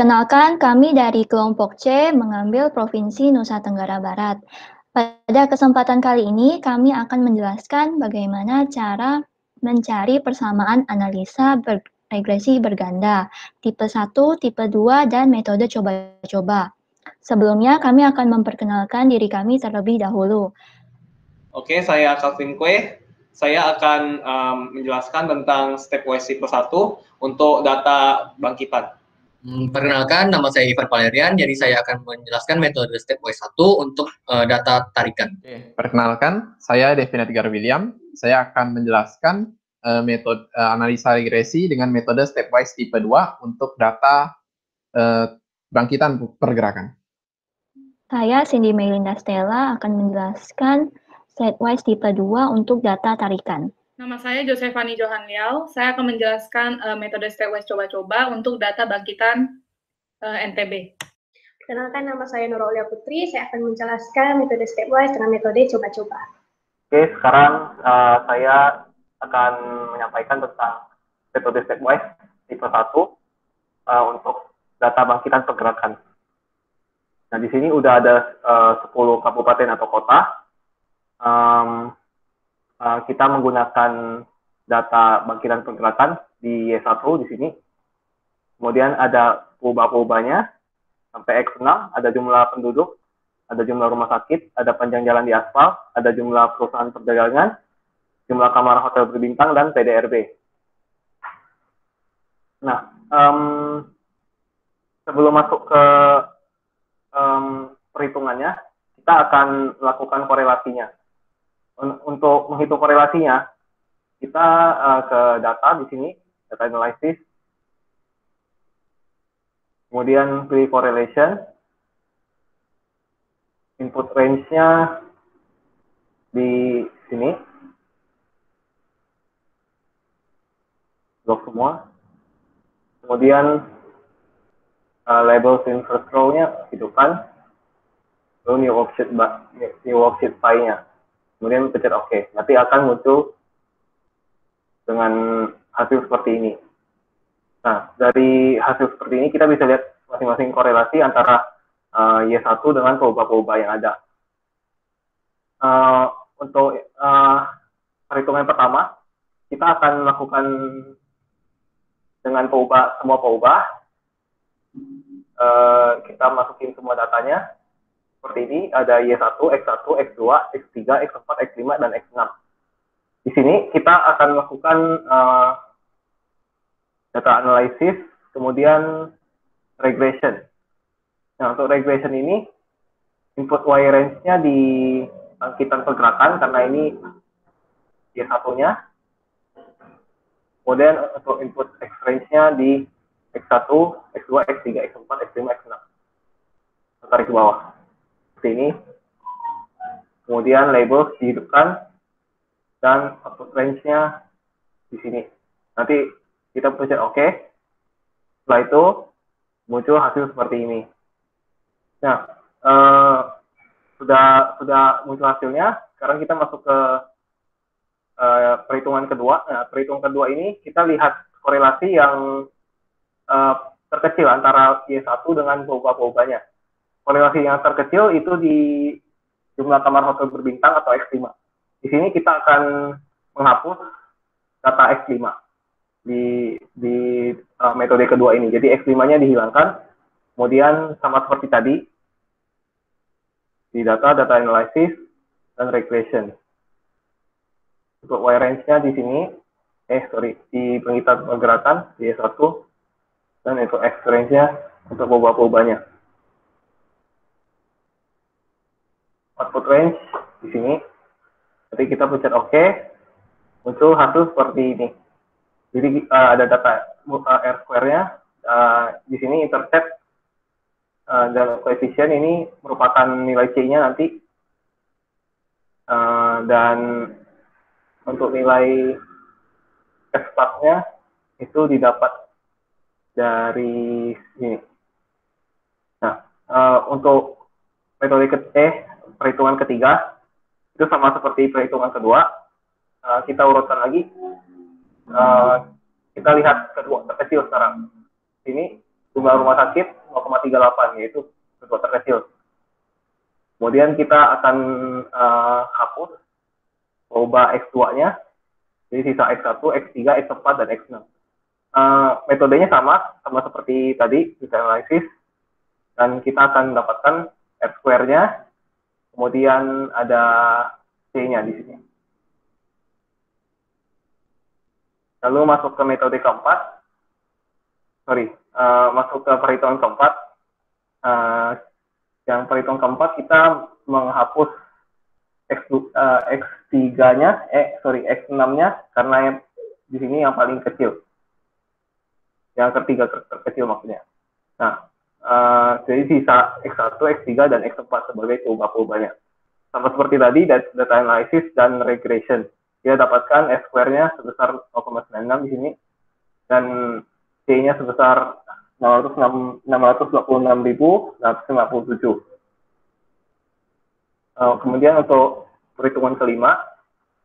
Perkenalkan, kami dari kelompok C mengambil Provinsi Nusa Tenggara Barat. Pada kesempatan kali ini, kami akan menjelaskan bagaimana cara mencari persamaan analisa regresi berganda, tipe 1, tipe 2, dan metode coba-coba. Sebelumnya, kami akan memperkenalkan diri kami terlebih dahulu. Oke, saya Calvin Kue. Saya akan menjelaskan tentang stepwise tipe 1 untuk data bangkitan. Perkenalkan, nama saya Ivan Valerian, jadi saya akan menjelaskan metode stepwise 1 untuk data tarikan. Perkenalkan, saya Devina Tigar William. Saya akan menjelaskan metode analisa regresi dengan metode stepwise tipe 2 untuk data bangkitan pergerakan. Saya Cindy Melinda Stella akan menjelaskan stepwise tipe 2 untuk data tarikan. Nama saya Josephanie Johan Liao. Saya akan menjelaskan metode stepwise coba-coba untuk data bangkitan NTB. Perkenalkan, nama saya Nuraulia Putri. Saya akan menjelaskan metode stepwise dengan metode coba-coba. Oke, sekarang saya akan menyampaikan tentang metode stepwise tipe 1 untuk data bangkitan pergerakan. Nah, di sini udah ada 10 kabupaten atau kota. Kita menggunakan data bangkitan pergerakan di Y1 di sini. Kemudian ada peubah-peubahnya sampai X6, ada jumlah penduduk, ada jumlah rumah sakit, ada panjang jalan di aspal, ada jumlah perusahaan perdagangan, jumlah kamar hotel berbintang, dan PDRB. Nah, sebelum masuk ke perhitungannya, kita akan melakukan korelasinya. Untuk menghitung korelasinya, kita ke data di sini, data analysis, kemudian pilih correlation, input range-nya di sini, blok semua, kemudian label first row-nya hidupkan, lalu new worksheet file-nya. Kemudian pencet OK. Nanti akan muncul dengan hasil seperti ini. Nah, dari hasil seperti ini kita bisa lihat masing-masing korelasi antara Y1 dengan peubah-peubah yang ada. Untuk perhitungan pertama, kita akan melakukan dengan semua peubah. Kita masukin semua datanya. Seperti ini, ada Y1, X1, X2, X3, X4, X5, dan X6. Di sini kita akan melakukan data analysis, kemudian regression. Nah, untuk regression ini, input Y range-nya di bangkitan pergerakan, karena ini Y1-nya. Kemudian untuk input X range-nya di X1, X2, X3, X4, X5, X6. Tarik ke bawah. Seperti ini, kemudian label dihidupkan, dan output range-nya di sini. Nanti kita pencet OK. Setelah itu muncul hasil seperti ini. Nah, sudah muncul hasilnya. Sekarang kita masuk ke perhitungan kedua. Nah, perhitungan kedua ini kita lihat korelasi yang terkecil antara Y1 dengan peubah-peubahnya. Korelasi yang terkecil itu di jumlah kamar hotel berbintang atau X5. Di sini kita akan menghapus data X5 di metode kedua ini. Jadi X5-nya dihilangkan. Kemudian sama seperti tadi, di data analysis, dan regression. Untuk Y range-nya di sini, di bangkitan pergerakan, di Y1, dan untuk X range-nya untuk peubah-peubahnya. Output range di sini. Nanti kita pencet OK, muncul hasil seperti ini. Jadi ada data R square-nya, di sini intercept dan koefisien ini merupakan nilai C-nya nanti. Dan untuk nilai F-nya itu didapat dari sini. Nah, untuk metode perhitungan ketiga, itu sama seperti perhitungan kedua. Kita urutkan lagi. Kita lihat kedua terkecil sekarang. Ini jumlah rumah sakit 0,38, yaitu kedua terkecil. Kemudian kita akan hapus ubah X2-nya, jadi sisa X1, X3, X4, dan X6. Metodenya sama seperti tadi, data analysis, dan kita akan mendapatkan R-square-nya, kemudian ada C-nya di sini. Lalu masuk ke metode keempat, masuk ke perhitungan keempat. Yang perhitungan keempat kita menghapus X3-nya, X6-nya, karena yang di sini yang paling kecil. Yang ketiga terkecil maksudnya. Nah, jadi sisa X1, X3, dan X4 sebagai perubahan-perubahannya. Sama seperti tadi, data analysis dan regression. Kita dapatkan S-square-nya sebesar 0,96 di sini, dan C-nya sebesar 626.157. Kemudian untuk perhitungan kelima,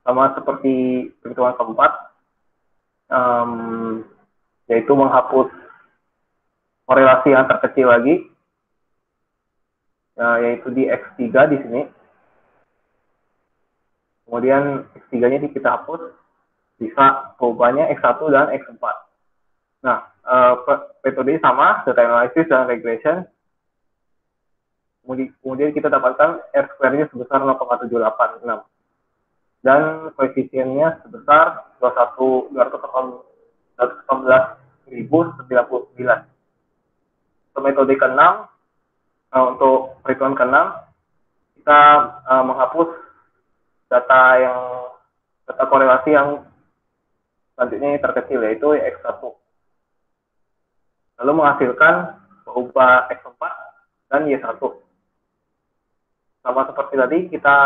sama seperti perhitungan keempat, yaitu menghapus korelasi yang terkecil lagi, yaitu di X3 di sini. Kemudian X3-nya kita hapus, bisa perubahannya X1 dan X4. Nah, metode sama, data analysis dan regression. Kemudian kita dapatkan R-square-nya sebesar 0,786. Dan koefisiennya sebesar 218.099. Untuk metode ke-6, untuk perhitungan ke-6, kita menghapus data korelasi yang selanjutnya terkecil, yaitu X1. Lalu menghasilkan berubah X4 dan Y1. Sama seperti tadi, kita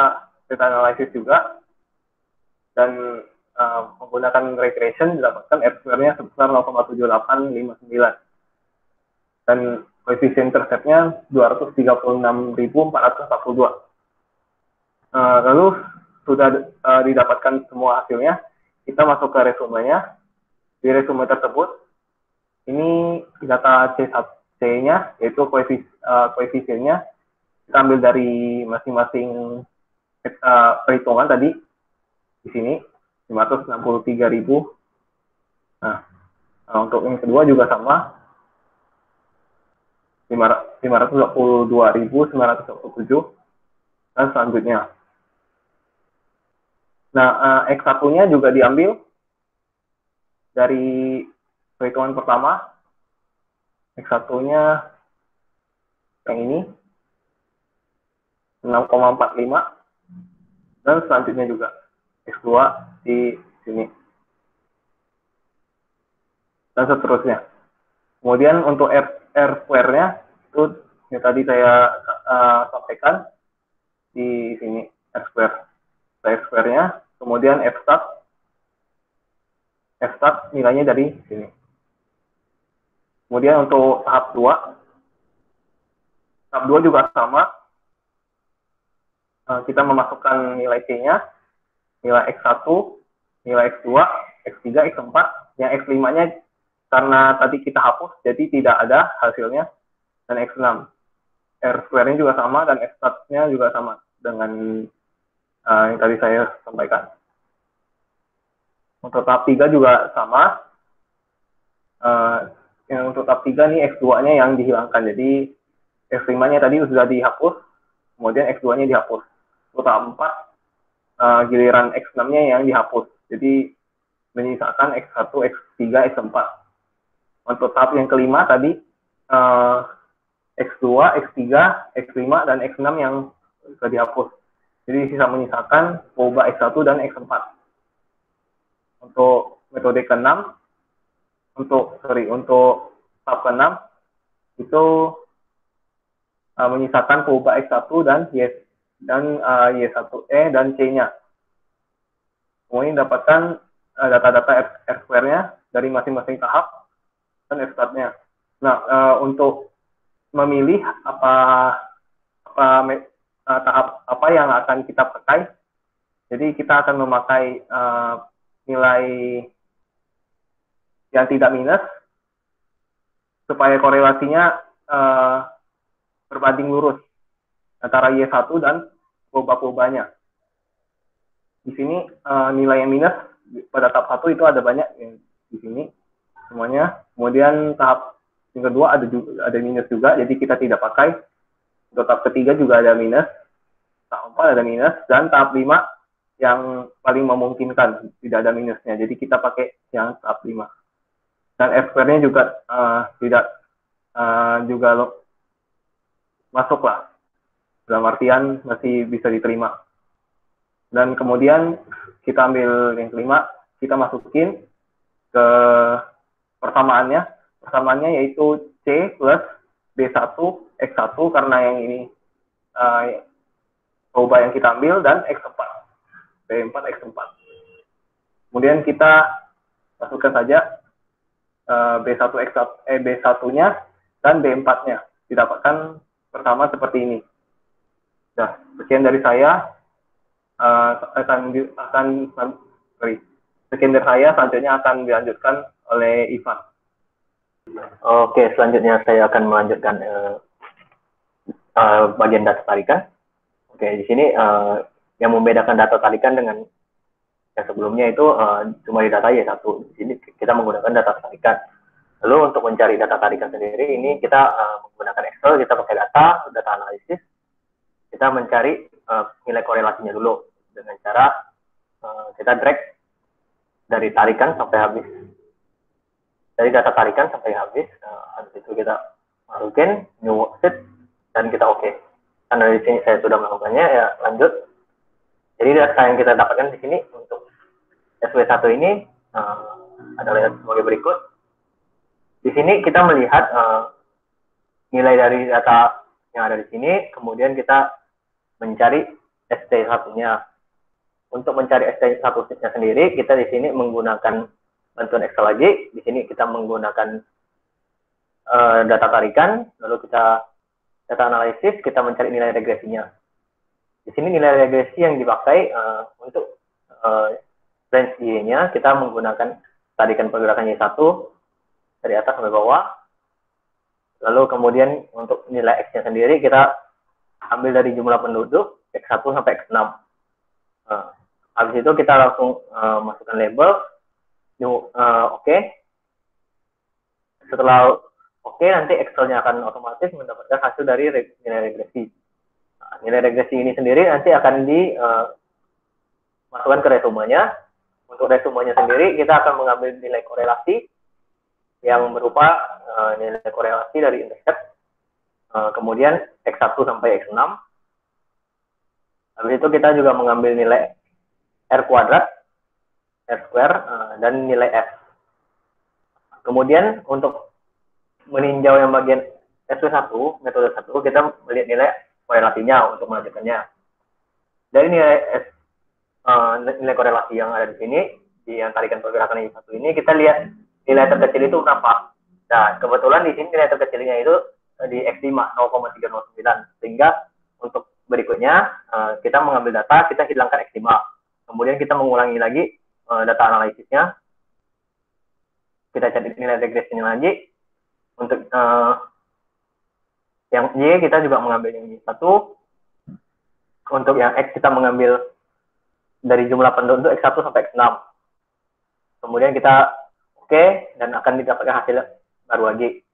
data analysis juga, dan menggunakan regression didapatkan R-square-nya sebesar 0,7859. Dan koefisien intercept-nya 236.442. Lalu sudah didapatkan semua hasilnya, kita masuk ke resumenya. Di resume tersebut, ini data C1C-nya, yaitu koefisiennya, kita ambil dari masing-masing perhitungan tadi, di sini, 563.000. Nah, untuk yang kedua juga sama, 522.927, dan selanjutnya. Nah, X1-nya juga diambil dari perhitungan pertama. X1-nya yang ini, 6,45, dan selanjutnya juga X2 di sini. Dan seterusnya. Kemudian untuk R-square-nya, itu yang tadi saya sampaikan di sini, R-square-nya, kemudian F-stat nilainya dari sini. Kemudian untuk tahap 2 juga sama, kita memasukkan nilai C-nya, nilai X1, nilai X2, X3, X4, yang X5-nya karena tadi kita hapus, jadi tidak ada hasilnya, dan X6. R-square-nya juga sama, dan F-stat-nya juga sama dengan yang tadi saya sampaikan. Untuk tahap 3 juga sama. Yang untuk tahap 3 nih X2-nya yang dihilangkan. Jadi X5-nya tadi sudah dihapus, kemudian X2-nya dihapus. Untuk tahap 4, giliran X6-nya yang dihapus. Jadi menyisakan X1, X3, X4. Untuk tahap yang kelima tadi, X2, X3, X5, dan X6 yang sudah dihapus. Jadi sisa menyisakan ubah X1 dan X4. Untuk metode ke-6, untuk tahap ke-6, itu menyisakan ubah X1 dan Y1E dan C-nya. Kemudian dapatkan data-data R-square-nya dari masing-masing tahap dan F-stat-nya. Nah, untuk memilih tahap apa yang akan kita pakai, jadi kita akan memakai nilai yang tidak minus, supaya korelasinya berbanding lurus antara Y1 dan proba-probanya. Di sini nilai yang minus pada tahap 1 itu ada banyak yang di sini semuanya. Kemudian tahap yang kedua ada minus juga, jadi kita tidak pakai. Untuk tahap ketiga juga ada minus, tahap 4 ada minus, dan tahap 5 yang paling memungkinkan tidak ada minusnya. Jadi kita pakai yang tahap 5. Dan F-square-nya juga tidak juga masuklah, dalam artian masih bisa diterima. Dan kemudian kita ambil yang kelima, kita masukin ke persamaannya. Persamaannya yaitu C plus B1 X1 karena yang ini proba yang kita ambil, dan X4 B4 X4. Kemudian kita masukkan saja B1 X1 B1-nya dan B4-nya, didapatkan pertama seperti ini. Nah, sekian dari saya. Sekian dari saya, selanjutnya akan dilanjutkan oleh Ivan. Oke, selanjutnya saya akan melanjutkan bagian data tarikan. Oke, di sini yang membedakan data tarikan dengan yang sebelumnya itu cuma di data Y1. Di sini kita menggunakan data tarikan. Lalu untuk mencari data tarikan sendiri, ini kita menggunakan Excel, kita pakai data analisis. Kita mencari nilai korelasinya dulu dengan cara kita drag dari tarikan sampai habis. Dari data tarikan sampai habis, habis itu kita masukin new worksheet dan kita oke. Karena di sini saya sudah melakukannya, ya lanjut. Jadi data yang kita dapatkan di sini untuk SW1 ini adalah sebagai berikut. Di sini kita melihat nilai dari data yang ada di sini, kemudian kita mencari ST1-nya. Untuk mencari ST1-nya sendiri, kita di sini menggunakan bantuan Excel lagi. Di sini kita menggunakan data tarikan, lalu kita data analisis, kita mencari nilai regresinya. Di sini nilai regresi yang dipakai untuk range Y-nya, kita menggunakan tarikan pergerakan Y1 dari atas sampai bawah. Lalu kemudian untuk nilai X-nya sendiri, kita ambil dari jumlah penduduk X1 sampai X6. Habis itu kita langsung masukkan label oke. Setelah oke, nanti Excel-nya akan otomatis mendapatkan hasil dari nilai regresi. Nilai regresi ini sendiri nanti akan dimasukkan ke resumenya. Untuk resumenya sendiri, kita akan mengambil nilai korelasi yang berupa nilai korelasi dari intercept, kemudian X1 sampai X6. Habis itu kita juga mengambil nilai R kuadrat, R square, dan nilai F. Kemudian untuk meninjau yang bagian SW1, metode 1, kita melihat nilai korelasinya untuk melanjutkannya. Dari nilai korelasi yang ada di sini, di yang tarikan pergerakan Y1 ini, kita lihat nilai terkecil itu berapa. Nah, kebetulan di sini nilai terkecilnya itu di X5, 0,309. Sehingga untuk berikutnya, kita mengambil data, kita hilangkan X5. Kemudian kita mengulangi lagi data analisisnya. Kita cari nilai regresinya lagi. Untuk yang Y, kita juga mengambil yang Y1. Untuk yang X, kita mengambil dari jumlah penduduk X1 sampai X6. Kemudian kita oke, dan akan didapatkan hasil baru lagi.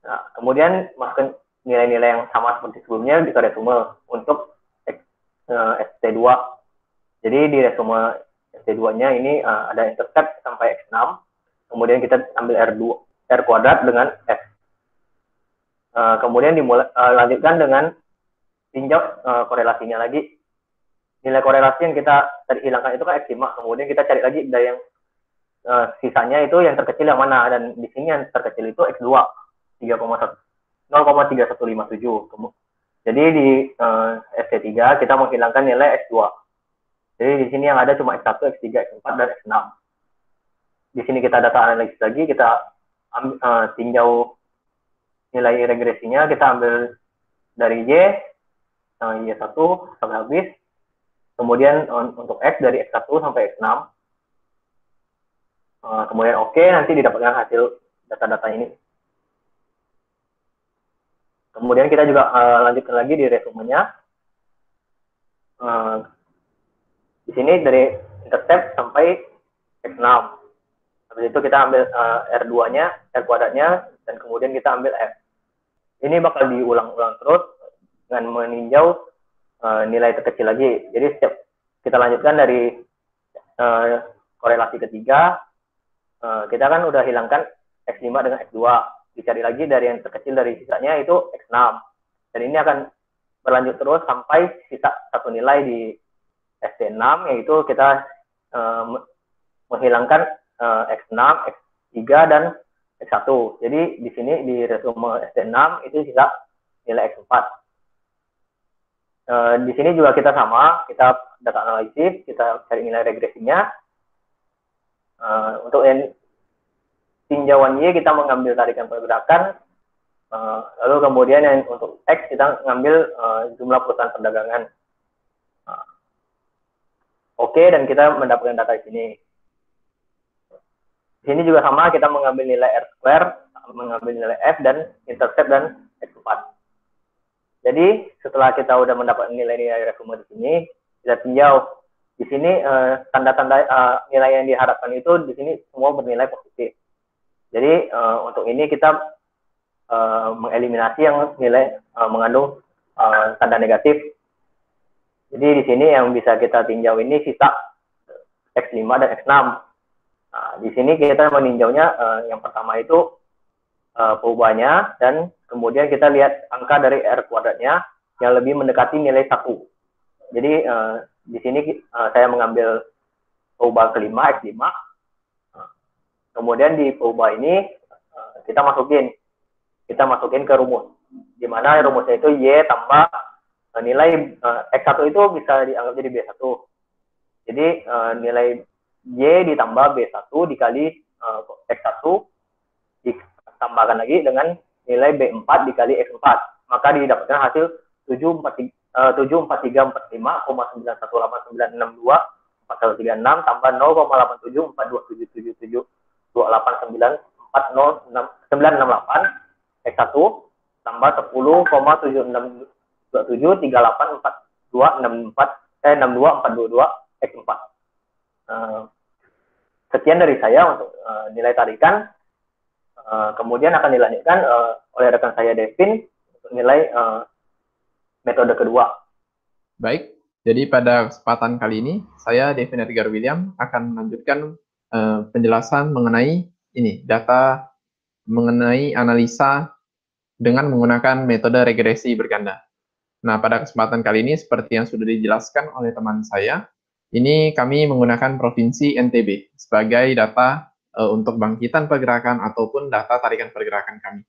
Nah, kemudian masukkan nilai-nilai yang sama seperti sebelumnya di resume untuk ST2. Jadi di resume ST2-nya ini ada intercept sampai X6. Kemudian kita ambil R kuadrat dengan F. Kemudian lanjutkan dengan tinjau korelasinya lagi. Nilai korelasi yang kita tadi hilangkan itu kan X5. Kemudian kita cari lagi dari yang sisanya itu yang terkecil yang mana. Dan di sini yang terkecil itu X2, 0,3157. Jadi di ST3 kita menghilangkan nilai X2. Jadi di sini yang ada cuma X1, X3, X4, dan X6. Di sini kita data analisis lagi, kita tinjau nilai regresinya, kita ambil dari Y1 sampai habis. Kemudian untuk X dari X1 sampai X6. Kemudian oke, nanti didapatkan hasil data-data ini. Kemudian kita juga lanjutkan lagi di resumenya. Di sini dari intercept sampai X6. Habis itu kita ambil R2-nya, R kuadratnya, dan kemudian kita ambil F. Ini bakal diulang-ulang terus dengan meninjau nilai terkecil lagi. Jadi setiap kita lanjutkan dari korelasi ketiga, kita kan udah hilangkan X5 dengan X2. Dicari lagi dari yang terkecil dari sisanya itu X6. Dan ini akan berlanjut terus sampai sisa satu nilai di SD6, yaitu kita menghilangkan X6, X3, dan X1. Jadi di sini di resume SD6 itu sisa nilai X4. Di sini juga kita sama, kita data analisis, kita cari nilai regresinya. Untuk tinjauan Y kita mengambil tarikan pergerakan, lalu kemudian yang untuk X kita mengambil jumlah perusahaan perdagangan. Oke, dan kita mendapatkan data di sini. Di sini juga sama, kita mengambil nilai R square, mengambil nilai F, dan intercept, dan X4. Jadi setelah kita udah mendapat nilai-nilai resume di sini, kita tinjau. Di sini tanda-tanda nilai yang diharapkan itu di sini semua bernilai positif. Jadi untuk ini kita mengeliminasi yang nilai mengandung tanda negatif. Jadi di sini yang bisa kita tinjau ini sisa X5 dan X6. Nah, di sini kita meninjaunya yang pertama itu perubahannya, dan kemudian kita lihat angka dari R kuadratnya yang lebih mendekati nilai 1. Jadi di sini saya mengambil perubahan kelima X5. Kemudian di perubahan ini kita masukin ke rumus, di mana rumusnya itu Y tambah nilai X1 itu bisa dianggap jadi B1. Jadi nilai Y ditambah B1 dikali X1 ditambahkan lagi dengan nilai B4 dikali X4. Maka didapatkan hasil 74345,918962 tambah 0,87429728940968 X1 tambah 10,7627384264 X4. Sekian dari saya untuk nilai tarikan. Kemudian akan dilanjutkan oleh rekan saya Devin untuk nilai metode kedua. Baik, jadi pada kesempatan kali ini saya Devin Edgar William akan melanjutkan penjelasan mengenai ini, data mengenai analisa dengan menggunakan metode regresi berganda. Nah, pada kesempatan kali ini seperti yang sudah dijelaskan oleh teman saya, ini kami menggunakan Provinsi NTB sebagai data untuk bangkitan pergerakan ataupun data tarikan pergerakan kami.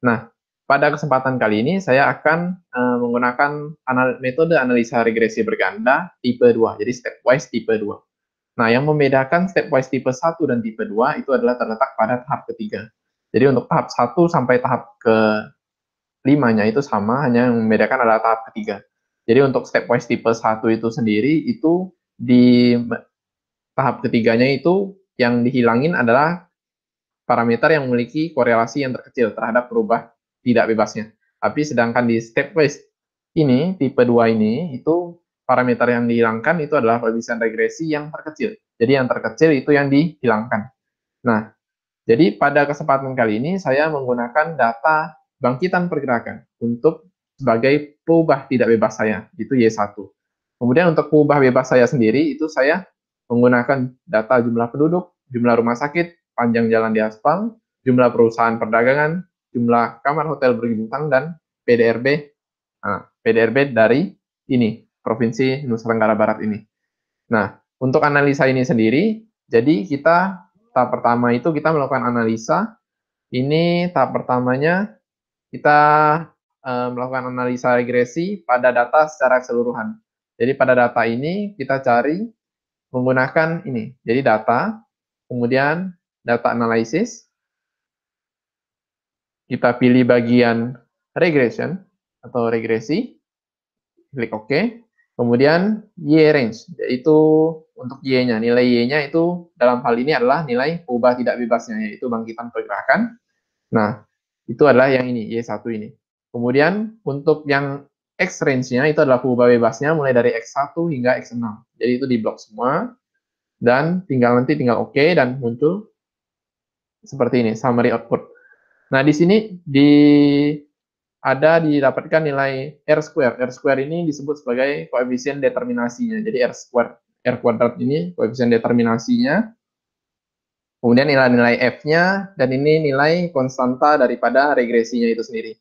Nah, pada kesempatan kali ini saya akan menggunakan metode analisa regresi berganda tipe 2, jadi stepwise tipe 2. Nah, yang membedakan stepwise tipe 1 dan tipe 2 itu adalah terletak pada tahap ketiga. Jadi untuk tahap 1 sampai tahap ke-5-nya itu sama, hanya yang membedakan adalah tahap ketiga. Jadi untuk stepwise tipe 1 itu sendiri, itu di tahap ketiganya itu yang dihilangin adalah parameter yang memiliki korelasi yang terkecil terhadap berubah tidak bebasnya. Tapi sedangkan di stepwise ini, tipe 2 ini, itu parameter yang dihilangkan itu adalah perbisan regresi yang terkecil. Jadi yang terkecil itu yang dihilangkan. Nah, jadi pada kesempatan kali ini saya menggunakan data bangkitan pergerakan untuk sebagai peubah tidak bebas saya, itu Y1. Kemudian untuk peubah bebas saya sendiri, itu saya menggunakan data jumlah penduduk, jumlah rumah sakit, panjang jalan di aspal, jumlah perusahaan perdagangan, jumlah kamar hotel berbintang, dan PDRB. Nah, PDRB dari ini, Provinsi Nusa Tenggara Barat ini. Nah, untuk analisa ini sendiri, jadi kita tahap pertama itu kita melakukan analisa. Ini tahap pertamanya kita melakukan analisa regresi pada data secara keseluruhan. Jadi pada data ini kita cari menggunakan ini. Jadi data, kemudian data analisis, kita pilih bagian regression atau regresi, klik OK. Kemudian Y range, yaitu untuk Y-nya, nilai Y-nya itu dalam hal ini adalah nilai peubah tidak bebasnya, yaitu bangkitan pergerakan. Nah, itu adalah yang ini, Y1 ini. Kemudian untuk yang X range-nya itu adalah perubahan bebasnya mulai dari X1 hingga X6. Jadi itu diblok semua, dan tinggal oke, dan muncul seperti ini, summary output. Nah, di sini didapatkan nilai R square. R square ini disebut sebagai koefisien determinasinya. Jadi R kuadrat ini koefisien determinasinya. Kemudian nilai-nilai F-nya, dan ini nilai konstanta daripada regresinya itu sendiri.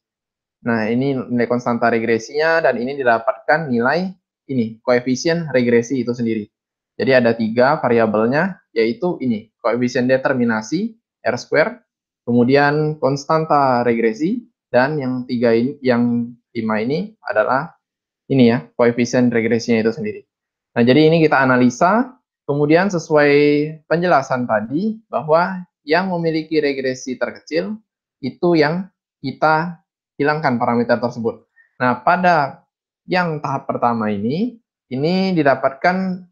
Nah, ini nilai konstanta regresinya, dan ini didapatkan nilai ini, koefisien regresi itu sendiri. Jadi ada 3 variabelnya, yaitu ini, koefisien determinasi, R square, kemudian konstanta regresi, dan yang 5 ini adalah ini ya, koefisien regresinya itu sendiri. Nah, jadi ini kita analisa, kemudian sesuai penjelasan tadi, bahwa yang memiliki regresi terkecil, itu yang kita hilangkan parameter tersebut. Nah, pada yang tahap pertama ini didapatkan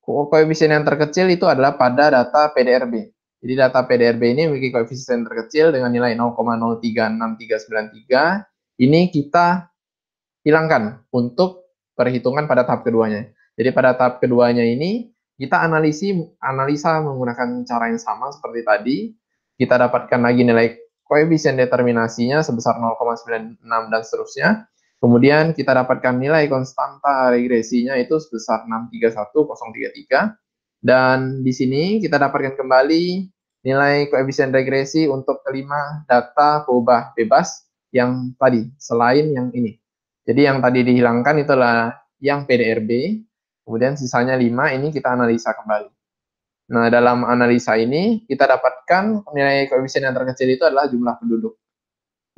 koefisien yang terkecil itu adalah pada data PDRB. Jadi data PDRB ini memiliki koefisien terkecil dengan nilai 0,036393. Ini kita hilangkan untuk perhitungan pada tahap keduanya. Jadi pada tahap keduanya ini kita analisa menggunakan cara yang sama seperti tadi. Kita dapatkan lagi nilai koefisien determinasinya sebesar 0,96 dan seterusnya. Kemudian kita dapatkan nilai konstanta regresinya itu sebesar 631,033. Dan di sini kita dapatkan kembali nilai koefisien regresi untuk kelima data perubahan bebas yang tadi, selain yang ini. Jadi yang tadi dihilangkan itulah yang PDRB, kemudian sisanya 5 ini kita analisa kembali. Nah, dalam analisa ini kita dapatkan nilai koefisien yang terkecil itu adalah jumlah penduduk.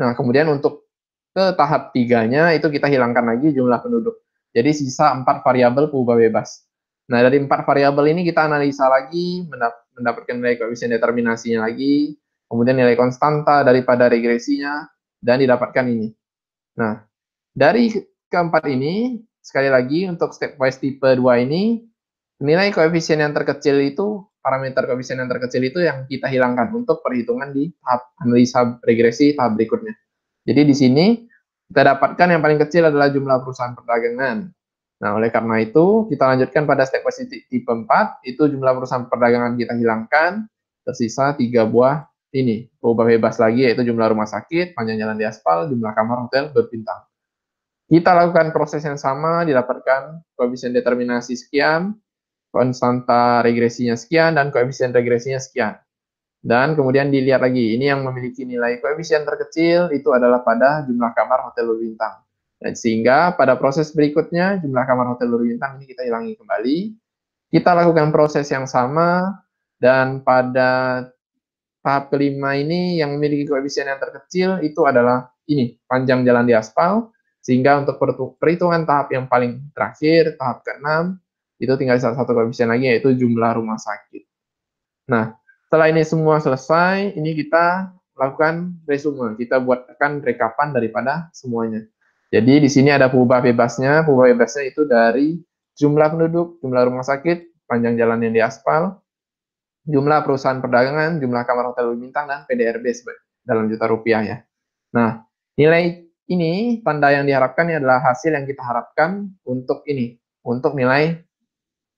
Nah, kemudian untuk ke tahap 3-nya itu kita hilangkan lagi jumlah penduduk. Jadi sisa 4 variabel perubahan bebas. Nah, dari 4 variabel ini kita analisa lagi, mendapatkan nilai koefisien determinasinya lagi, kemudian nilai konstanta daripada regresinya, dan didapatkan ini. Nah, dari keempat ini, sekali lagi untuk stepwise tipe 2 ini, nilai koefisien yang terkecil itu, parameter koefisien yang terkecil itu yang kita hilangkan untuk perhitungan di tahap analisa regresi tahap berikutnya. Jadi di sini kita dapatkan yang paling kecil adalah jumlah perusahaan perdagangan. Nah, oleh karena itu, kita lanjutkan pada stepwise tipe 4, itu jumlah perusahaan perdagangan kita hilangkan, tersisa 3 buah ini, perubahan bebas lagi, yaitu jumlah rumah sakit, panjang jalan di aspal, jumlah kamar hotel berbintang. Kita lakukan proses yang sama, didapatkan koefisien determinasi sekian, konstanta regresinya sekian, dan koefisien regresinya sekian. Dan kemudian dilihat lagi, ini yang memiliki nilai koefisien terkecil itu adalah pada jumlah kamar hotel berbintang. Dan sehingga pada proses berikutnya, jumlah kamar hotel berbintang ini kita hilangi kembali. Kita lakukan proses yang sama, dan pada tahap kelima ini yang memiliki koefisien yang terkecil itu adalah ini, panjang jalan di aspal. Sehingga untuk perhitungan tahap yang paling terakhir, tahap ke-6, itu tinggal satu koefisien lagi, yaitu jumlah rumah sakit. Nah, setelah ini semua selesai, ini kita lakukan resume. Kita buatkan rekapan daripada semuanya. Jadi di sini ada perubahan bebasnya. Perubahan bebasnya itu dari jumlah penduduk, jumlah rumah sakit, panjang jalan yang diaspal, jumlah perusahaan perdagangan, jumlah kamar hotel berbintang, dan PDRB dalam juta rupiah ya. Nah, nilai ini, tanda yang diharapkan ini adalah hasil yang kita harapkan untuk ini, untuk nilai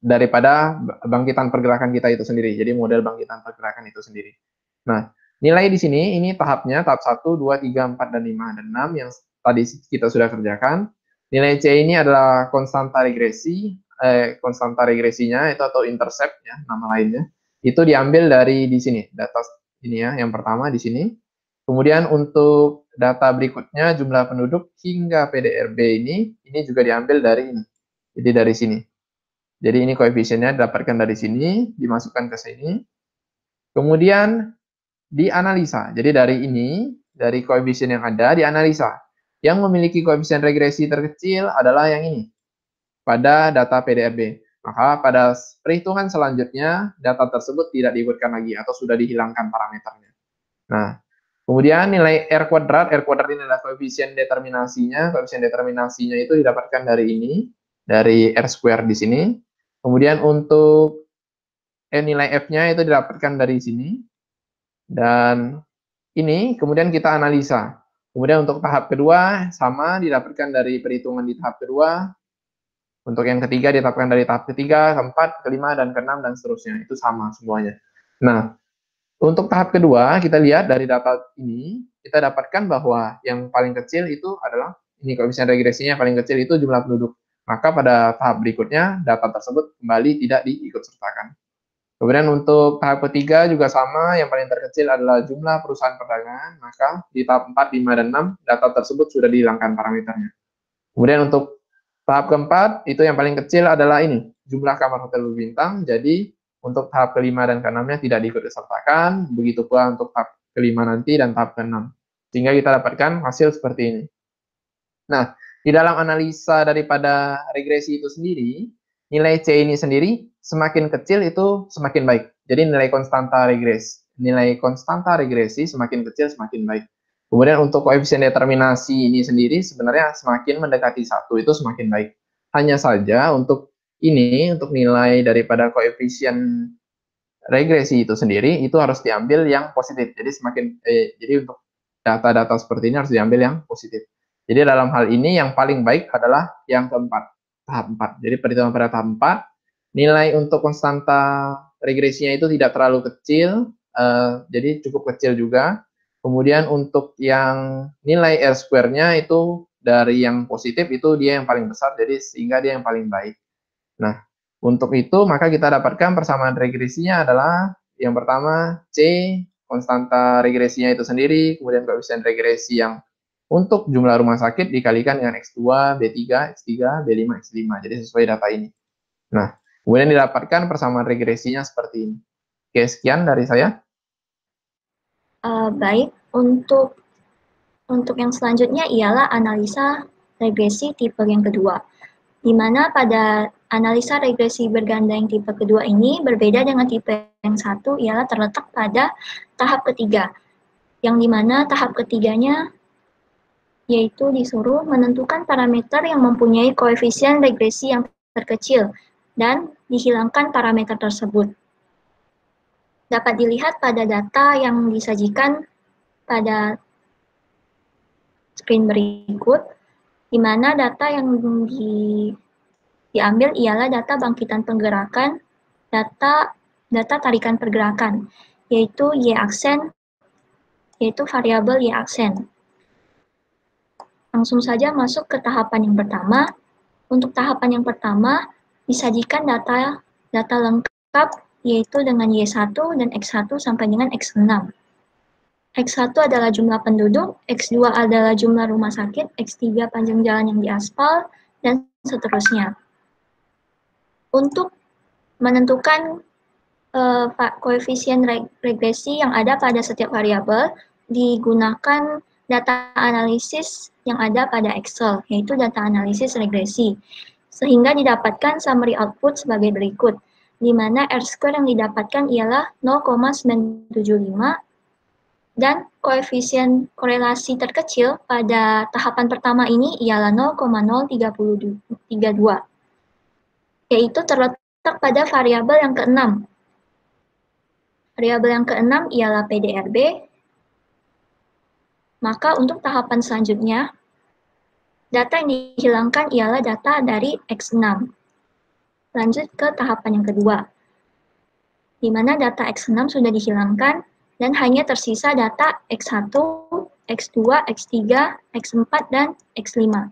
daripada bangkitan pergerakan kita itu sendiri. Jadi model bangkitan pergerakan itu sendiri. Nah, nilai di sini ini tahapnya tahap 1, 2, 3, 4 dan 5 dan 6 yang tadi kita sudah kerjakan. Nilai C ini adalah konstanta regresinya itu atau intercept ya, nama lainnya. Itu diambil dari di sini, data ini ya, yang pertama di sini. Kemudian untuk data berikutnya jumlah penduduk hingga PDRB ini juga diambil dari ini. Jadi dari sini. Jadi ini koefisiennya didapatkan dari sini, dimasukkan ke sini. Kemudian dianalisa. Jadi dari koefisien yang ada, dianalisa. Yang memiliki koefisien regresi terkecil adalah yang ini, pada data PDRB. Maka pada perhitungan selanjutnya, data tersebut tidak diikutkan lagi, atau sudah dihilangkan parameternya. Nah, kemudian nilai R kuadrat ini adalah koefisien determinasinya. Koefisien determinasinya itu didapatkan dari ini, dari R square di sini. Kemudian untuk nilai F-nya itu didapatkan dari sini. Dan ini kemudian kita analisa. Kemudian untuk tahap kedua, sama didapatkan dari perhitungan di tahap kedua. Untuk yang ketiga didapatkan dari tahap ketiga, keempat, kelima, dan keenam, dan seterusnya. Itu sama semuanya. Nah, untuk tahap kedua, kita lihat dari data ini, kita dapatkan bahwa yang paling kecil itu adalah, ini koefisien regresinya paling kecil itu jumlah penduduk. Maka pada tahap berikutnya, data tersebut kembali tidak diikutsertakan. Kemudian untuk tahap ketiga juga sama, yang paling terkecil adalah jumlah perusahaan perdagangan, maka di tahap 4, 5, dan 6, data tersebut sudah dihilangkan parameternya. Kemudian untuk tahap keempat, itu yang paling kecil adalah ini, jumlah kamar hotel berbintang, jadi untuk tahap kelima dan keenamnya tidak diikut disertakan, begitu pula untuk tahap kelima nanti dan tahap keenam. Sehingga kita dapatkan hasil seperti ini. Nah, di dalam analisa daripada regresi itu sendiri, nilai C ini sendiri semakin kecil itu semakin baik. Jadi nilai konstanta regresi semakin kecil semakin baik. Kemudian untuk koefisien determinasi ini sendiri sebenarnya semakin mendekati 1 itu semakin baik. Hanya saja untuk ini, untuk nilai daripada koefisien regresi itu sendiri, itu harus diambil yang positif. Jadi jadi untuk data-data seperti ini harus diambil yang positif. Jadi dalam hal ini yang paling baik adalah yang keempat, tahap 4. Jadi perhitungan pada tahap 4, nilai untuk konstanta regresinya itu tidak terlalu kecil, jadi cukup kecil juga. Kemudian untuk yang nilai R-square-nya itu dari yang positif itu dia yang paling besar, jadi sehingga dia yang paling baik. Nah, untuk itu maka kita dapatkan persamaan regresinya adalah yang pertama C, konstanta regresinya itu sendiri, kemudian koefisien regresi yang untuk jumlah rumah sakit dikalikan dengan X2, B3, X3, B5, X5. Jadi sesuai data ini. Nah, kemudian didapatkan persamaan regresinya seperti ini. Oke, sekian dari saya. Baik, untuk yang selanjutnya ialah analisa regresi tipe yang kedua, di mana pada analisa regresi berganda yang tipe kedua ini berbeda dengan tipe yang satu, ialah terletak pada tahap ketiga, yang dimana tahap ketiganya yaitu disuruh menentukan parameter yang mempunyai koefisien regresi yang terkecil dan dihilangkan parameter tersebut. Dapat dilihat pada data yang disajikan pada screen berikut, di mana data yang diambil ialah data bangkitan pergerakan, data tarikan pergerakan, yaitu Y-aksen, yaitu variabel Y-aksen. Langsung saja masuk ke tahapan yang pertama. Untuk tahapan yang pertama, disajikan data lengkap, yaitu dengan Y1 dan X1 sampai dengan X6. X1 adalah jumlah penduduk, X2 adalah jumlah rumah sakit, X3 panjang jalan yang diaspal, dan seterusnya. Untuk menentukan koefisien regresi yang ada pada setiap variabel, digunakan data analisis yang ada pada Excel, yaitu data analisis regresi, sehingga didapatkan summary output sebagai berikut, di mana R-square yang didapatkan ialah 0,975, dan koefisien korelasi terkecil pada tahapan pertama ini ialah 0,032, yaitu terletak pada variabel yang keenam. Variabel yang keenam ialah PDRB. Maka untuk tahapan selanjutnya, data yang dihilangkan ialah data dari X6. Lanjut ke tahapan yang kedua, di mana data X6 sudah dihilangkan dan hanya tersisa data X1, X2, X3, X4, dan X5.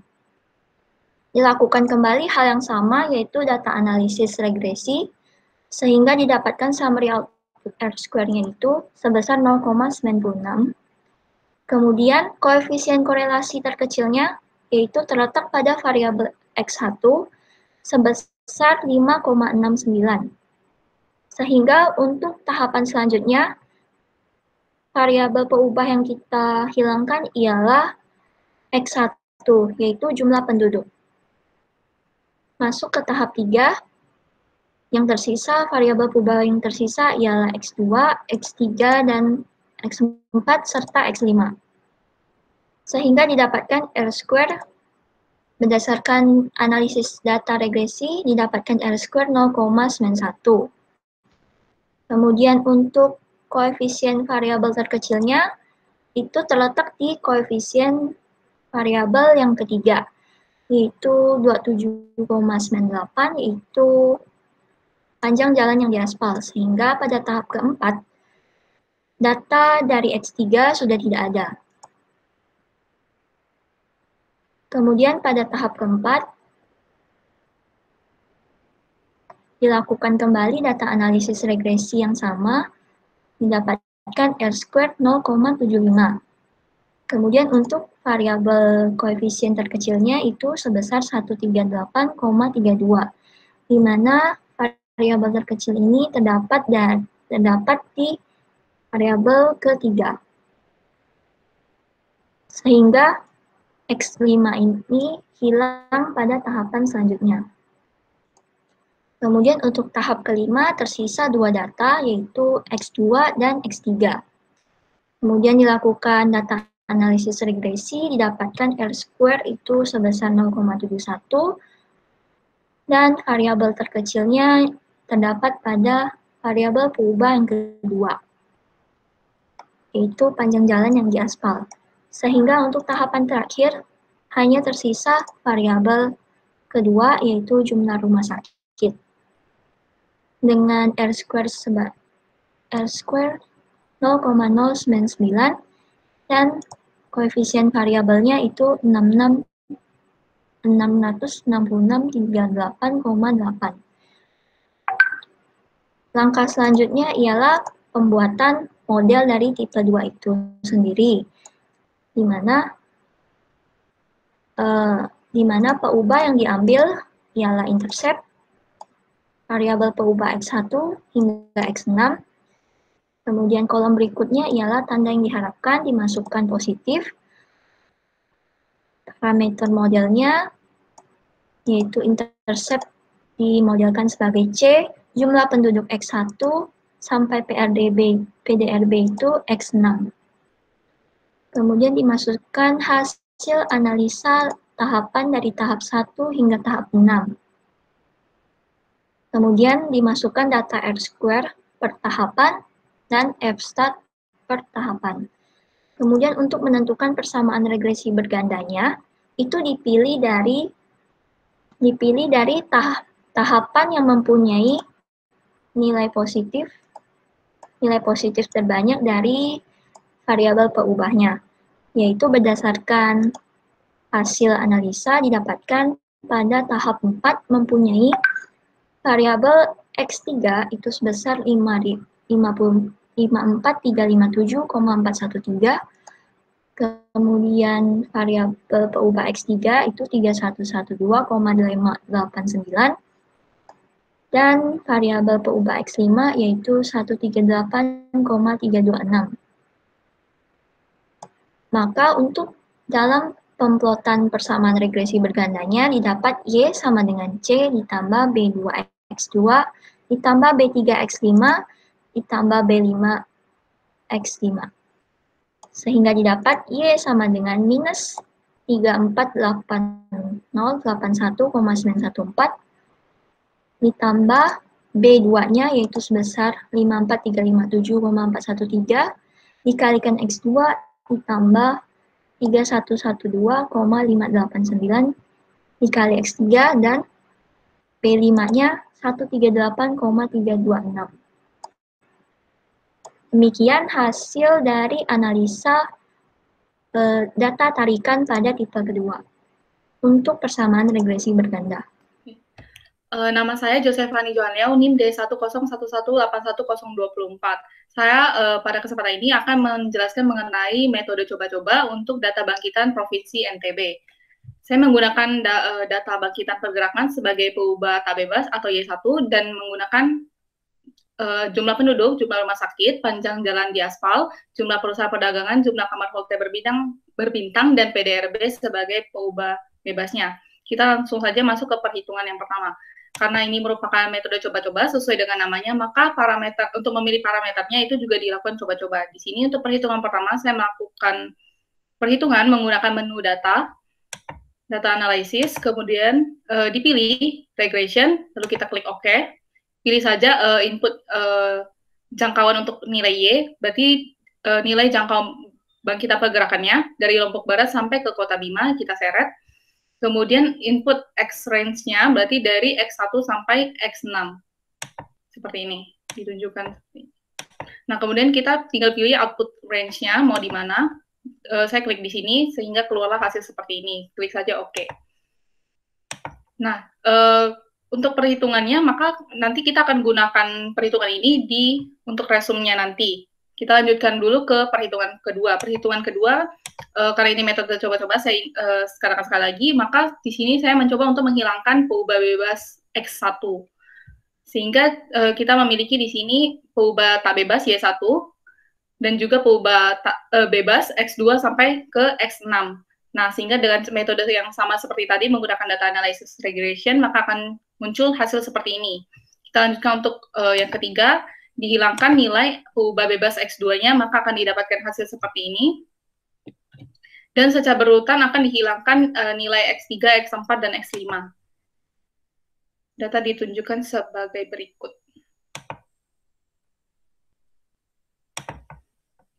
Dilakukan kembali hal yang sama, yaitu data analisis regresi, sehingga didapatkan summary output R-square-nya itu sebesar 0,96. Kemudian koefisien korelasi terkecilnya, yaitu terletak pada variabel X1 sebesar 5,69. Sehingga untuk tahapan selanjutnya, variabel peubah yang kita hilangkan ialah X1, yaitu jumlah penduduk. Masuk ke tahap 3, yang tersisa, variabel peubah yang tersisa ialah X2, X3, dan X4, serta X5. Sehingga didapatkan R-square, berdasarkan analisis data regresi, didapatkan R-square 0,91. Kemudian untuk koefisien variabel terkecilnya, itu terletak mendapati koefisien variabel yang ketiga, yaitu 27,98, yaitu panjang jalan yang diaspal, sehingga pada tahap keempat, data dari X3 sudah tidak ada. Kemudian pada tahap keempat, dilakukan kembali data analisis regresi yang sama, mendapatkan R² 0,75. Kemudian untuk variabel koefisien terkecilnya itu sebesar 138,32, di mana variabel terkecil ini terdapat di variabel ketiga. Sehingga X5 ini hilang pada tahapan selanjutnya. Kemudian untuk tahap kelima tersisa dua data, yaitu X2 dan X3. Kemudian dilakukan data analisis regresi, didapatkan R² itu sebesar 0,71, dan variabel terkecilnya terdapat pada variabel peubah yang kedua, yaitu panjang jalan yang diaspal. Sehingga untuk tahapan terakhir hanya tersisa variabel kedua, yaitu jumlah rumah sakit. Dengan R² 0,099 dan koefisien variabelnya itu 666,38,8. Langkah selanjutnya ialah pembuatan model dari tipe 2 itu sendiri, di mana peubah yang diambil ialah intercept, variabel peubah X1 hingga X6. Kemudian kolom berikutnya ialah tanda yang diharapkan dimasukkan positif. Parameter modelnya yaitu intercept dimodelkan sebagai C, jumlah penduduk X1 sampai PDRB itu X6. Kemudian dimasukkan hasil analisa tahapan dari tahap 1 hingga tahap 6. Kemudian dimasukkan data R² per tahapan dan F-stat per tahapan. Kemudian untuk menentukan persamaan regresi bergandanya, itu dipilih dari tahapan yang mempunyai nilai positif terbanyak dari variabel peubahnya, yaitu berdasarkan hasil analisa didapatkan pada tahap 4 mempunyai variabel X3 itu sebesar 54357,413, kemudian variabel peubah X3 itu 3112,889, dan variabel peubah X5 yaitu 138,326. Maka untuk dalam pemplotan persamaan regresi bergandanya didapat Y sama dengan C ditambah B2X2 ditambah B3X5 ditambah B5X5. Sehingga didapat Y sama dengan minus 348081,914 ditambah B2-nya yaitu sebesar 54357,413 dikalikan X2 ditambah 3112,589 dikali X3 dan B5-nya 138,326. Demikian hasil dari analisa data tarikan pada tipe kedua untuk persamaan regresi berganda. Nama saya Josephani Johan Liao, NIM D101181024. Saya pada kesempatan ini akan menjelaskan mengenai metode coba-coba untuk data bangkitan Provinsi NTB. Saya menggunakan data bangkitan pergerakan sebagai peubah tak bebas atau Y1 dan menggunakan jumlah penduduk, jumlah rumah sakit, panjang jalan di aspal, jumlah perusahaan perdagangan, jumlah kamar hotel berbintang, dan PDRB sebagai peubah bebasnya. Kita langsung saja masuk ke perhitungan yang pertama. Karena ini merupakan metode coba-coba sesuai dengan namanya, maka untuk memilih parameternya itu juga dilakukan coba-coba. Di sini untuk perhitungan pertama saya melakukan perhitungan menggunakan menu data analisis, kemudian dipilih regression, lalu kita klik OK. Pilih saja input jangkauan untuk nilai Y, berarti nilai bangkitan pergerakannya dari Lombok Barat sampai ke Kota Bima, kita seret. Kemudian input X range-nya berarti dari X1 sampai X6. Seperti ini, ditunjukkan. Nah, kemudian kita tinggal pilih output range-nya mau di mana. Saya klik di sini sehingga keluarlah hasil seperti ini. Klik saja OK. Nah, untuk perhitungannya, maka nanti kita akan gunakan perhitungan ini untuk resumnya nanti. Kita lanjutkan dulu ke perhitungan kedua. Perhitungan kedua, karena ini metode coba-coba, saya katakan sekali lagi, maka di sini saya mencoba untuk menghilangkan peubah bebas X1. Sehingga kita memiliki di sini peubah tak bebas Y1, dan juga peubah bebas X2 sampai ke X6. Nah, sehingga dengan metode yang sama seperti tadi, menggunakan data analysis regression, maka akan muncul hasil seperti ini. Kita lanjutkan untuk yang ketiga, dihilangkan nilai peubah bebas X2-nya, maka akan didapatkan hasil seperti ini. Dan secara berurutan akan dihilangkan nilai X3, X4, dan X5. Data ditunjukkan sebagai berikut.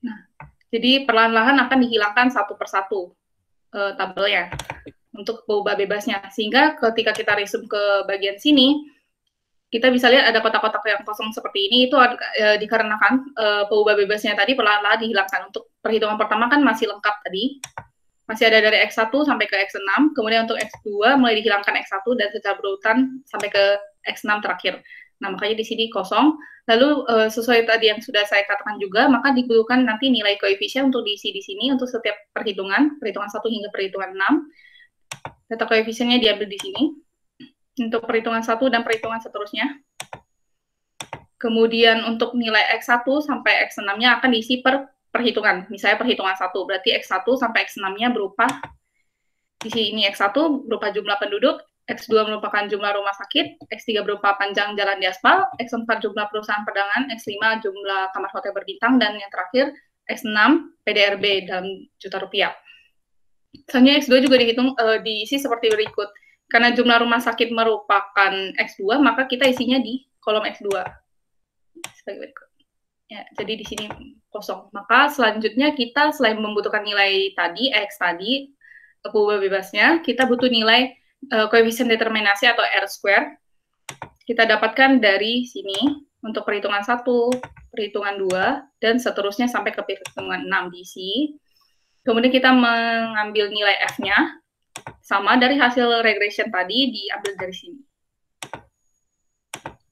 Nah, jadi perlahan-lahan akan dihilangkan satu persatu tabelnya untuk peubah bebasnya. Sehingga ketika kita resume ke bagian sini, kita bisa lihat ada kotak-kotak yang kosong seperti ini, itu dikarenakan peubah bebasnya tadi perlahan-lahan dihilangkan. Untuk perhitungan pertama kan masih lengkap tadi, masih ada dari X1 sampai ke X6, kemudian untuk X2 mulai dihilangkan X1 dan secara berurutan sampai ke X6 terakhir. Nah, makanya di sini kosong. Lalu sesuai tadi yang sudah saya katakan juga, maka dibutuhkan nanti nilai koefisien untuk diisi di sini untuk setiap perhitungan 1 hingga perhitungan 6. Data koefisiennya diambil di sini untuk perhitungan 1 dan perhitungan seterusnya. Kemudian untuk nilai X1 sampai X6-nya akan diisi per perhitungan. Misalnya perhitungan 1, berarti X1 sampai X6-nya berupa, di sini X1 berupa jumlah penduduk, X2 merupakan jumlah rumah sakit, X3 berupa panjang jalan di aspal, X4 jumlah perusahaan perdagangan, X5 jumlah kamar hotel berbintang, dan yang terakhir X6 PDRB dalam juta rupiah. Selanjutnya X2 juga dihitung diisi seperti berikut. Karena jumlah rumah sakit merupakan X2, maka kita isinya di kolom X2. Sebagai berikut. Ya, jadi di sini kosong. Maka selanjutnya kita selain membutuhkan nilai tadi, X tadi, peubah bebasnya, kita butuh nilai koefisien determinasi atau R-square. Kita dapatkan dari sini untuk perhitungan 1, perhitungan 2, dan seterusnya sampai ke perhitungan 6 diisi. Kemudian kita mengambil nilai F-nya, sama dari hasil regression tadi, diambil dari sini.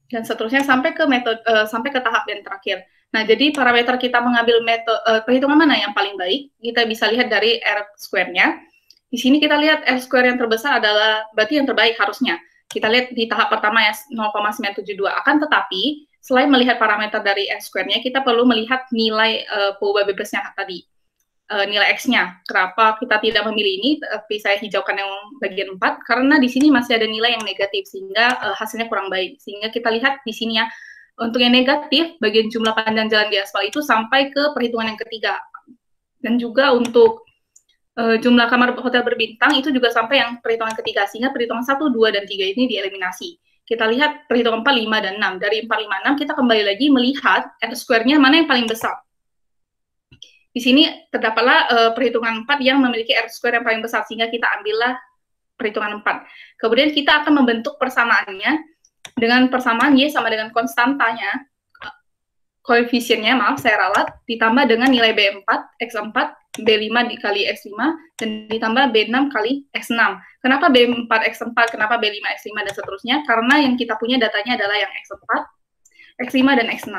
Dan seterusnya sampai ke metode sampai ke tahap yang terakhir. Nah, jadi parameter kita mengambil metode perhitungan mana yang paling baik, kita bisa lihat dari R-square-nya. Di sini kita lihat R-square yang terbesar adalah berarti yang terbaik harusnya. Kita lihat di tahap pertama ya 0,972. Akan tetapi, selain melihat parameter dari R-square-nya, kita perlu melihat nilai peubah bebasnya tadi. Nilai X-nya. Kenapa kita tidak memilih ini, tapi saya hijaukan yang bagian 4, karena di sini masih ada nilai yang negatif, sehingga hasilnya kurang baik. Sehingga kita lihat di sini ya, untuk yang negatif, bagian jumlah panjang jalan di aspal itu sampai ke perhitungan yang ketiga. Dan juga untuk jumlah kamar hotel berbintang itu juga sampai yang perhitungan ketiga, sehingga perhitungan 1, 2, dan 3 ini dieliminasi. Kita lihat perhitungan 4, 5, dan 6. Dari 4, 5, 6 kita kembali lagi melihat R-square-nya mana yang paling besar. Di sini terdapatlah perhitungan 4 yang memiliki R-square yang paling besar, sehingga kita ambillah perhitungan 4. Kemudian kita akan membentuk persamaannya dengan persamaan Y sama dengan konstantanya, koefisiennya, maaf saya ralat, ditambah dengan nilai B4, X4, B5 dikali X5, dan ditambah B6 kali X6. Kenapa B4, X4, kenapa B5, X5, dan seterusnya? Karena yang kita punya datanya adalah yang X4, X5, dan X6.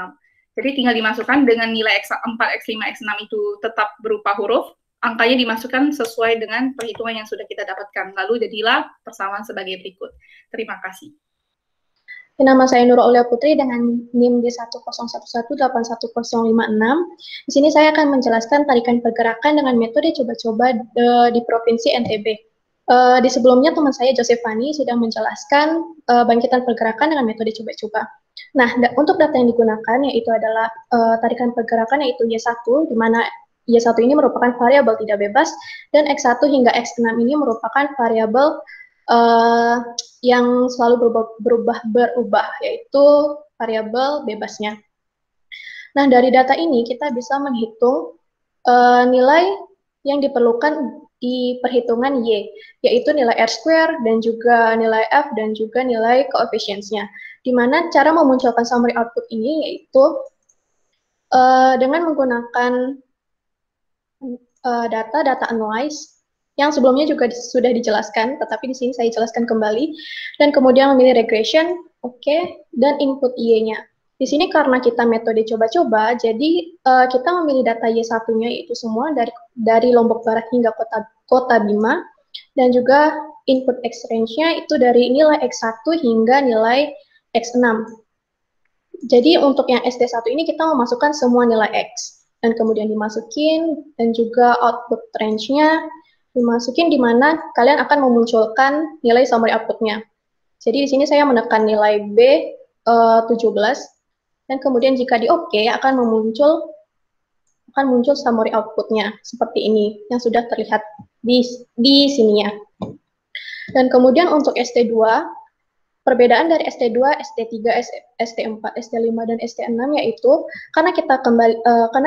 Jadi tinggal dimasukkan dengan nilai X4, X5, X6 itu tetap berupa huruf, angkanya dimasukkan sesuai dengan perhitungan yang sudah kita dapatkan. Lalu jadilah persamaan sebagai berikut. Terima kasih. Nama saya Nurul Aulia Putri dengan NIM D101181056. Di sini saya akan menjelaskan tarikan pergerakan dengan metode coba-coba di Provinsi NTB. Di sebelumnya teman saya Josephani sudah menjelaskan bangkitan pergerakan dengan metode coba-coba. Nah, untuk data yang digunakan yaitu adalah tarikan pergerakan yaitu Y1, di mana Y1 ini merupakan variabel tidak bebas, dan X1 hingga X6 ini merupakan variabel yang selalu berubah, yaitu variabel bebasnya. Nah, dari data ini kita bisa menghitung nilai yang diperlukan di perhitungan Y, yaitu nilai R² dan juga nilai F dan juga nilai coefficients-nya. Di mana cara memunculkan summary output ini yaitu dengan menggunakan data analyze yang sebelumnya juga sudah dijelaskan, tetapi di sini saya jelaskan kembali, dan kemudian memilih regression, dan input Y-nya. Di sini karena kita metode coba-coba, jadi kita memilih data Y1-nya yaitu semua dari Lombok Barat hingga Kota Bima, dan juga input X range-nya itu dari nilai X1 hingga nilai X6. Jadi untuk yang SD1 ini kita memasukkan semua nilai X, dan kemudian dimasukin, dan juga output range-nya dimasukin di mana kalian akan memunculkan nilai summary output-nya. Jadi di sini saya menekan nilai B 17, dan kemudian jika di OK akan muncul summary output-nya seperti ini yang sudah terlihat di sininya. Dan kemudian untuk ST2, perbedaan dari ST2, ST3, ST4, ST5 dan ST6 yaitu karena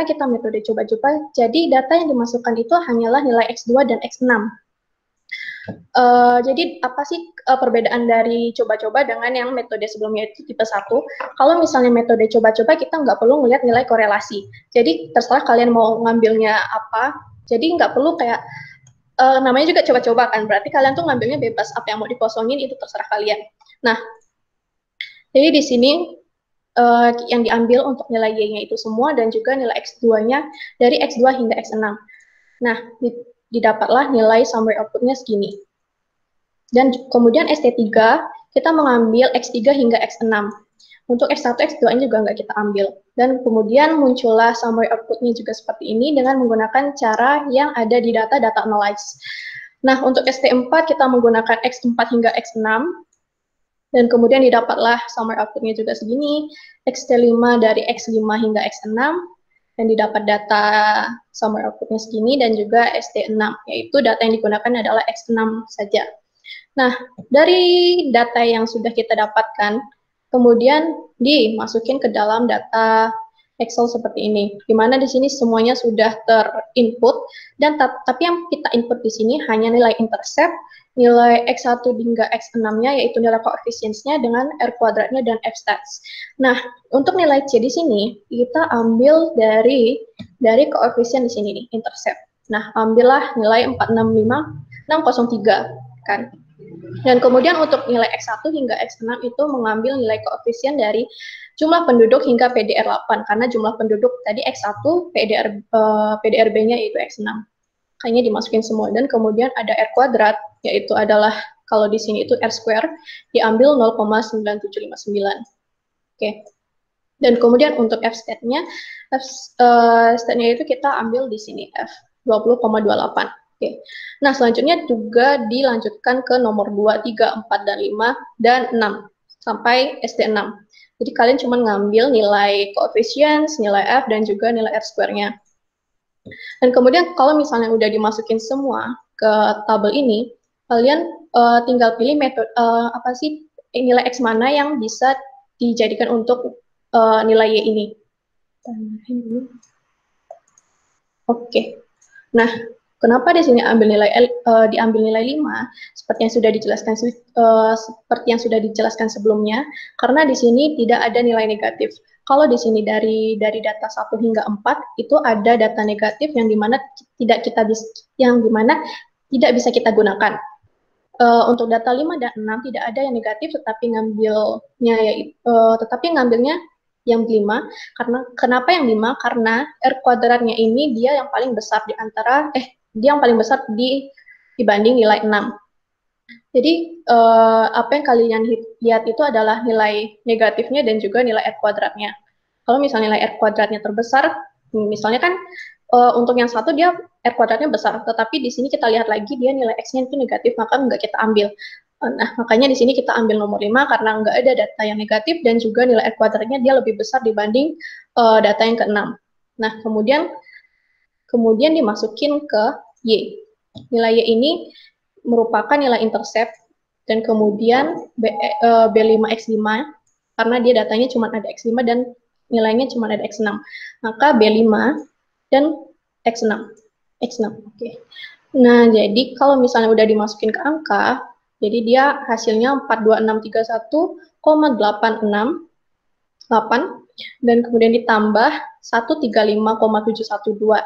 kita metode coba-coba, jadi data yang dimasukkan itu hanyalah nilai X2 dan X6. Jadi apa sih perbedaan dari coba-coba dengan yang metode sebelumnya itu tipe 1? Kalau misalnya metode coba-coba kita nggak perlu melihat nilai korelasi. Jadi terserah kalian mau ngambilnya apa. Jadi nggak perlu kayak namanya juga coba-coba kan. Berarti kalian tuh ngambilnya bebas, apa yang mau dikosongin itu terserah kalian. Nah, jadi di sini yang diambil untuk nilai Y-nya itu semua dan juga nilai X2-nya dari X2 hingga X6. Nah, didapatlah nilai summary output-nya segini. Dan kemudian ST3, kita mengambil X3 hingga X6. Untuk X1, X2 juga nggak kita ambil. Dan kemudian muncullah summary output-nya juga seperti ini dengan menggunakan cara yang ada di data analyze. Nah, untuk ST4 kita menggunakan X4 hingga X6. Dan kemudian didapatlah summary output-nya juga segini. XT5 dari X5 hingga X6. Dan didapat data summary output-nya segini, dan juga ST6, yaitu data yang digunakan adalah X6 saja. Nah, dari data yang sudah kita dapatkan, kemudian dimasukin ke dalam data Excel seperti ini, di mana di sini semuanya sudah terinput, dan tapi yang kita input di sini hanya nilai intercept, nilai X1 hingga X6-nya, yaitu nilai coefficients-nya dengan R²-nya dan F-stats. Nah, untuk nilai C di sini, kita ambil dari coefficient di sini nih, intercept. Nah, ambillah nilai 465603, kan. Dan kemudian untuk nilai X1 hingga X6 itu mengambil nilai koefisien dari jumlah penduduk hingga PDR8, karena jumlah penduduk tadi X1, PDRB-nya yaitu X6. Kayaknya dimasukin semua, dan kemudian ada R², yaitu adalah, kalau di sini itu R², diambil 0,9759. Dan kemudian untuk F-stat-nya, itu kita ambil di sini, F, 20,28. Nah, selanjutnya juga dilanjutkan ke nomor 2, 3, 4, dan 5, dan 6, sampai ST6. Jadi kalian cuma ngambil nilai coefficients, nilai F, dan juga nilai R²-nya. Dan kemudian kalau misalnya udah dimasukin semua ke tabel ini, kalian tinggal pilih metode nilai X mana yang bisa dijadikan untuk nilai Y ini. Nah, kenapa di sini diambil nilai 5 seperti yang sudah dijelaskan sebelumnya, karena di sini tidak ada nilai negatif. Kalau di sini dari data 1 hingga 4 itu ada data negatif yang dimana tidak bisa kita gunakan. Untuk data 5 dan 6 tidak ada yang negatif, tetapi ngambilnya yang 5. Kenapa yang 5? Karena R²-nya ini dia yang paling besar dibanding nilai 6. Jadi apa yang kalian lihat itu adalah nilai negatifnya dan juga nilai R²-nya. Kalau misalnya nilai R²-nya terbesar, misalnya kan untuk yang satu dia R²-nya besar, tetapi di sini kita lihat lagi dia nilai X-nya itu negatif, maka nggak kita ambil. Nah, makanya di sini kita ambil nomor 5 karena nggak ada data yang negatif dan juga nilai R²-nya dia lebih besar dibanding data yang ke-6. Nah, kemudian dimasukin ke Y. Nilai Y ini merupakan nilai intercept, dan kemudian B5X5, karena dia datanya cuma ada X5 dan nilainya cuma ada X6. Maka B5 dan X6. Oke. Nah, jadi kalau misalnya udah dimasukin ke angka, jadi dia hasilnya 42631,868 dan kemudian ditambah 135,712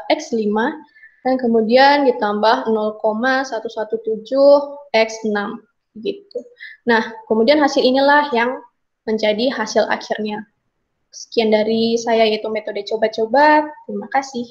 X5 dan kemudian ditambah 0,117 X6 gitu. Nah, kemudian hasil inilah yang menjadi hasil akhirnya. Sekian dari saya, yaitu metode coba-coba. Terima kasih.